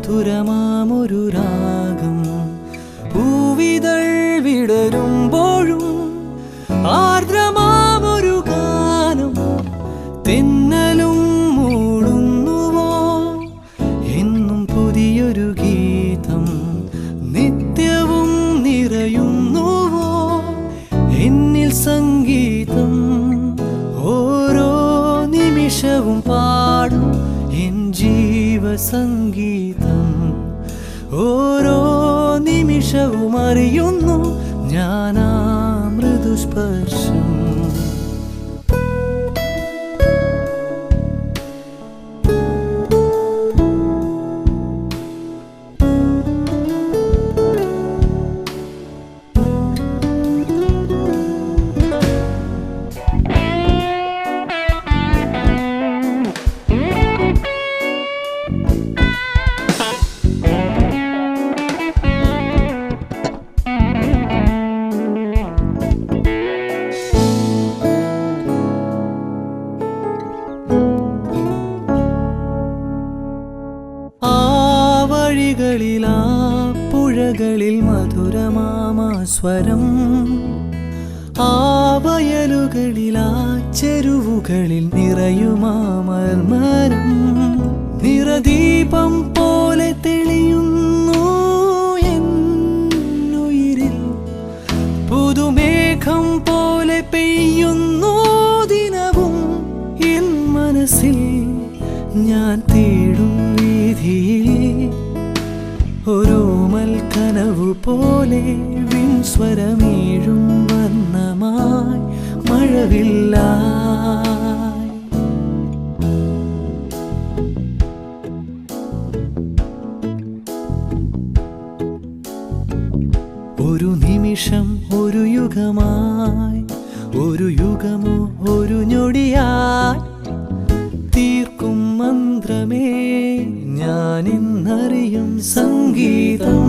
മധുരമാമൊരു രാഗം പൂവിതൾ വിടരുമ്പോഴും ആർദ്രമാമൊരു ഗാനം തെന്നലും മൂടുന്നുവോ എന്നും പുതിയൊരു ഗീതം നിത്യവും നിറയുന്നുവോ എന്നിൽ സംഗീതം ഓരോ നിമിഷവും പാടും എൻ ജീവസംഗീതം ഓരോ നിമിഷവും അറിയുന്നു ഞാനാ മൃദുസ്പർശം വഴികളിലാ പുഴകളിൽ മധുരമാസ്വരം ആ വയലുകളിലാ ചെരുവുകളിൽ നിറയുമാമർമരം നിറദീപം പോലെ തെളിയുന്നു എന്നുയിരിൽ പുതുമേഘം പോലെ പെയ്യുന്നു ദിനവും എൻ മനസ്സിൽ ഞാൻ തേടും വീതിയിൽ ഓരോമൽ കനവു പോലെ വിൻസ്വരമേഴും വർണ്ണമായി മഴവില്ലായി ഒരു നിമിഷം ഒരു യുഗമായി ഒരു യുഗമോ ഒരു ഞൊടിയായി തീർക്കും മന്ത്രമേ ഞാനിന്നറിയും സംഗീതം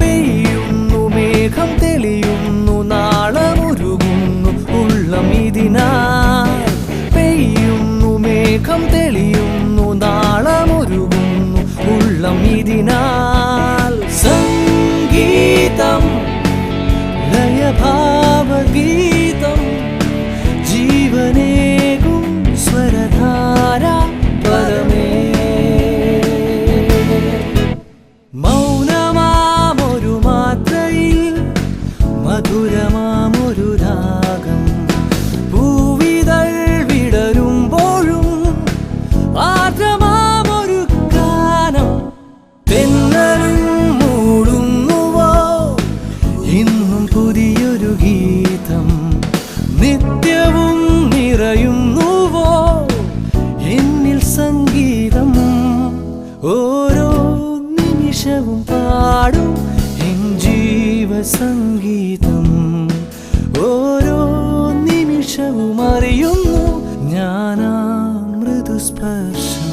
പെയ്യുന്നു മേഘം തെളിയുന്നു നാളമൊരുങ്ങുന്നു ഉള്ളം ഇതിനാൽ പെയ്യുന്നു മേഘം തെളിയുന്നു നാളമൊരുങ്ങുന്നു ഉള്ളം ഇതിനാൽ സംഗീതം ലയഭാവഗീതം ജീവനേകും സ്വരധാര പരമേ മൗനമാമൊരു മാത്രയിൽ മധുരമാമൊരു രാഗം പൂവിതൾ വിടരുമ്പോഴും ആർദ്രമാമൊരു ഗാനം തെന്നലും മൂടുന്നുവോ ഇന്നും പുതിയൊരു ഗീതം നിത്യവും നിറയുന്നുവോ എന്നിൽ സംഗീതം ഓരോ നിമിഷവും പാടും എൻ ജീവസംഗീതം ഓരോ നിമിഷവും അറിയുന്നു ഞാനാ മൃദുസ്പർശം